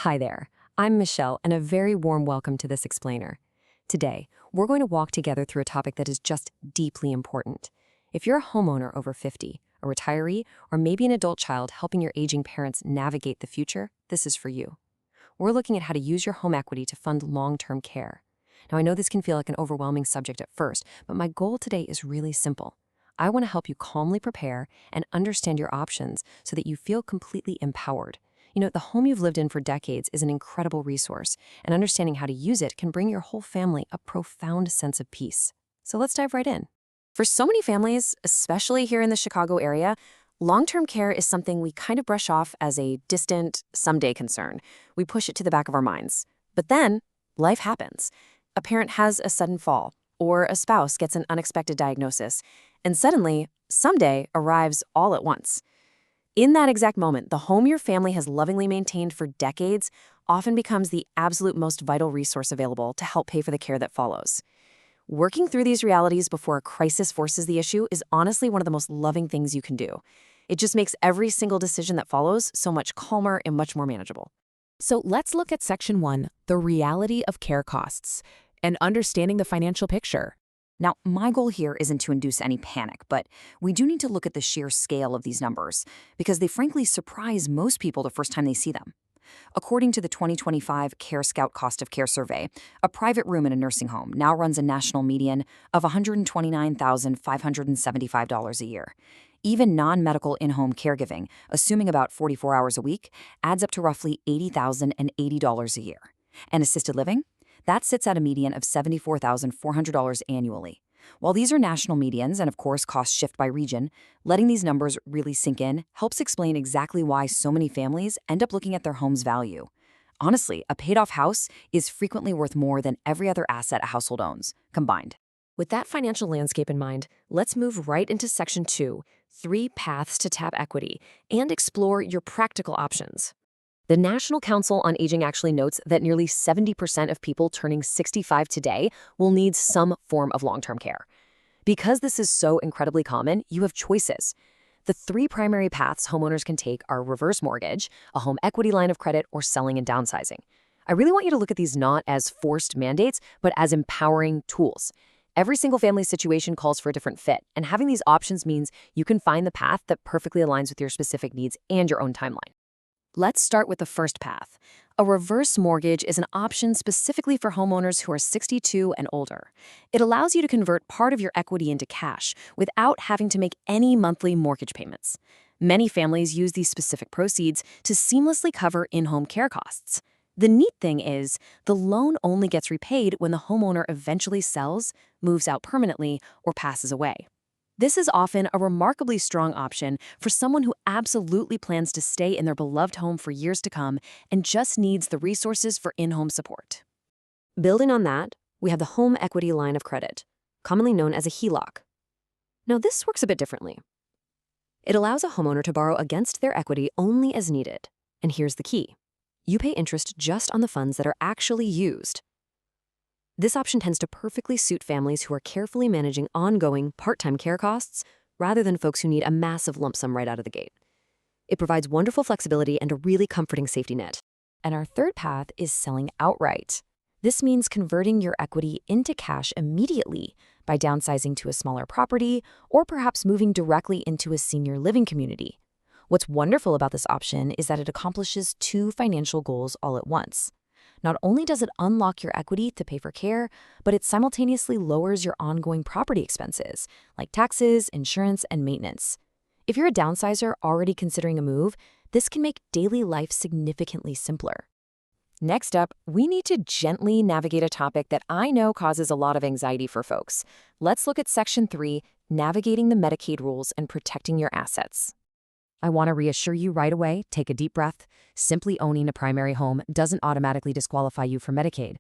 Hi there, I'm Michelle, and a very warm welcome to this explainer. Today, we're going to walk together through a topic that is just deeply important. If you're a homeowner over 50, a retiree, or maybe an adult child helping your aging parents navigate the future, this is for you. We're looking at how to use your home equity to fund long-term care. Now, I know this can feel like an overwhelming subject at first, but my goal today is really simple. I want to help you calmly prepare and understand your options so that you feel completely empowered. The home you've lived in for decades is an incredible resource, and understanding how to use it can bring your whole family a profound sense of peace. So let's dive right in. For so many families, especially here in the Chicago area, long-term care is something we kind of brush off as a distant, someday concern. We push it to the back of our minds. But then, life happens. A parent has a sudden fall, or a spouse gets an unexpected diagnosis, and suddenly, someday arrives all at once. In that exact moment, the home your family has lovingly maintained for decades often becomes the absolute most vital resource available to help pay for the care that follows. Working through these realities before a crisis forces the issue is honestly one of the most loving things you can do. It just makes every single decision that follows so much calmer and much more manageable. So let's look at Section 1, the reality of care costs, and understanding the financial picture. Now, my goal here isn't to induce any panic, but we do need to look at the sheer scale of these numbers, because they frankly surprise most people the first time they see them. According to the 2025 Care Scout Cost of Care Survey, a private room in a nursing home now runs a national median of $129,575 a year. Even non-medical in-home caregiving, assuming about 44 hours a week, adds up to roughly $80,080 a year. And assisted living? That sits at a median of $74,400 annually. While these are national medians and, of course, costs shift by region, letting these numbers really sink in helps explain exactly why so many families end up looking at their home's value. Honestly, a paid-off house is frequently worth more than every other asset a household owns, combined. With that financial landscape in mind, let's move right into Section 2, 3 paths to tap equity, and explore your practical options. The National Council on Aging actually notes that nearly 70% of people turning 65 today will need some form of long-term care. Because this is so incredibly common, you have choices. The 3 primary paths homeowners can take are reverse mortgage, a home equity line of credit, or selling and downsizing. I really want you to look at these not as forced mandates, but as empowering tools. Every single family situation calls for a different fit, and having these options means you can find the path that perfectly aligns with your specific needs and your own timeline. Let's start with the first path. A reverse mortgage is an option specifically for homeowners who are 62 and older. It allows you to convert part of your equity into cash without having to make any monthly mortgage payments. Many families use these specific proceeds to seamlessly cover in-home care costs. The neat thing is, the loan only gets repaid when the homeowner eventually sells, moves out permanently, or passes away. This is often a remarkably strong option for someone who absolutely plans to stay in their beloved home for years to come and just needs the resources for in-home support. Building on that, we have the home equity line of credit, commonly known as a HELOC. Now, this works a bit differently. It allows a homeowner to borrow against their equity only as needed. And here's the key. You pay interest just on the funds that are actually used. This option tends to perfectly suit families who are carefully managing ongoing, part-time care costs rather than folks who need a massive lump sum right out of the gate. It provides wonderful flexibility and a really comforting safety net. And our third path is selling outright. This means converting your equity into cash immediately by downsizing to a smaller property or perhaps moving directly into a senior living community. What's wonderful about this option is that it accomplishes 2 financial goals all at once. Not only does it unlock your equity to pay for care, but it simultaneously lowers your ongoing property expenses, like taxes, insurance, and maintenance. If you're a downsizer already considering a move, this can make daily life significantly simpler. Next up, we need to gently navigate a topic that I know causes a lot of anxiety for folks. Let's look at Section 3, navigating the Medicaid rules and protecting your assets. I want to reassure you right away, take a deep breath. Simply owning a primary home doesn't automatically disqualify you for Medicaid.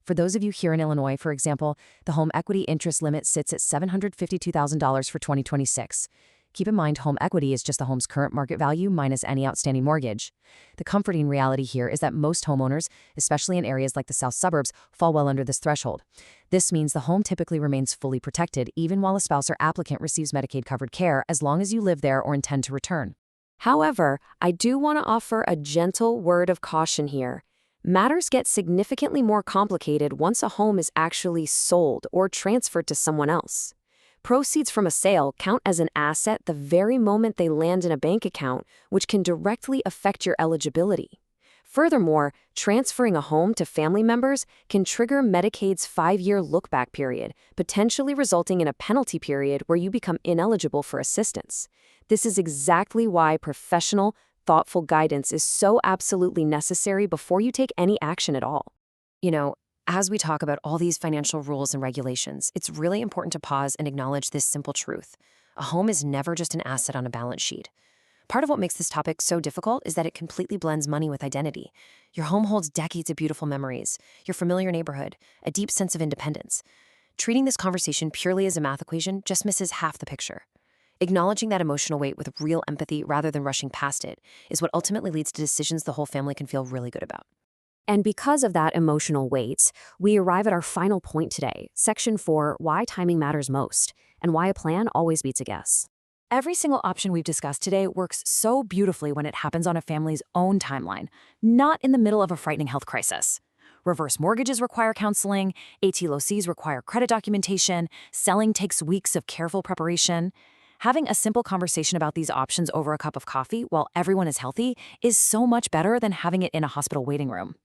For those of you here in Illinois, for example, the home equity interest limit sits at $752,000 for 2026. Keep in mind, home equity is just the home's current market value minus any outstanding mortgage. The comforting reality here is that most homeowners, especially in areas like the south suburbs, fall well under this threshold. This means the home typically remains fully protected even while a spouse or applicant receives Medicaid-covered care as long as you live there or intend to return. However, I do want to offer a gentle word of caution here. Matters get significantly more complicated once a home is actually sold or transferred to someone else. Proceeds from a sale count as an asset the very moment they land in a bank account, which can directly affect your eligibility. Furthermore, transferring a home to family members can trigger Medicaid's 5-year look-back period, potentially resulting in a penalty period where you become ineligible for assistance. This is exactly why professional, thoughtful guidance is so absolutely necessary before you take any action at all. As we talk about all these financial rules and regulations, it's really important to pause and acknowledge this simple truth. A home is never just an asset on a balance sheet. Part of what makes this topic so difficult is that it completely blends money with identity. Your home holds decades of beautiful memories, your familiar neighborhood, a deep sense of independence. Treating this conversation purely as a math equation just misses half the picture. Acknowledging that emotional weight with real empathy rather than rushing past it is what ultimately leads to decisions the whole family can feel really good about. And because of that emotional weight, we arrive at our final point today, Section 4, Why Timing Matters Most, and why a plan always beats a guess. Every single option we've discussed today works so beautifully when it happens on a family's own timeline, not in the middle of a frightening health crisis. Reverse mortgages require counseling, HELOCs require credit documentation, selling takes weeks of careful preparation. Having a simple conversation about these options over a cup of coffee while everyone is healthy is so much better than having it in a hospital waiting room.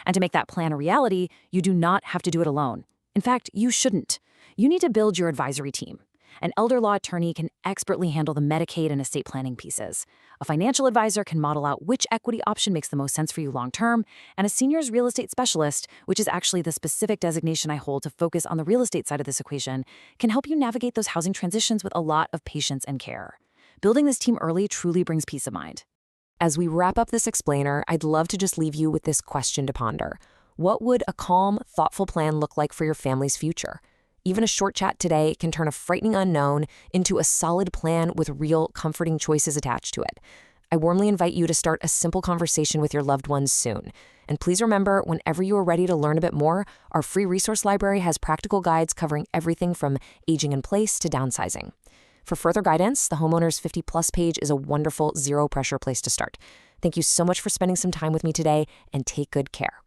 And to make that plan a reality, you do not have to do it alone. In fact, you shouldn't. You need to build your advisory team. An elder law attorney can expertly handle the Medicaid and estate planning pieces. A financial advisor can model out which equity option makes the most sense for you long-term, and a seniors real estate specialist, which is actually the specific designation I hold to focus on the real estate side of this equation, can help you navigate those housing transitions with a lot of patience and care. Building this team early truly brings peace of mind. As we wrap up this explainer, I'd love to just leave you with this question to ponder. What would a calm, thoughtful plan look like for your family's future? Even a short chat today can turn a frightening unknown into a solid plan with real, comforting choices attached to it. I warmly invite you to start a simple conversation with your loved ones soon. And please remember, whenever you are ready to learn a bit more, our free resource library has practical guides covering everything from aging in place to downsizing. For further guidance, the Homeowners 50+ page is a wonderful, zero-pressure place to start. Thank you so much for spending some time with me today, and take good care.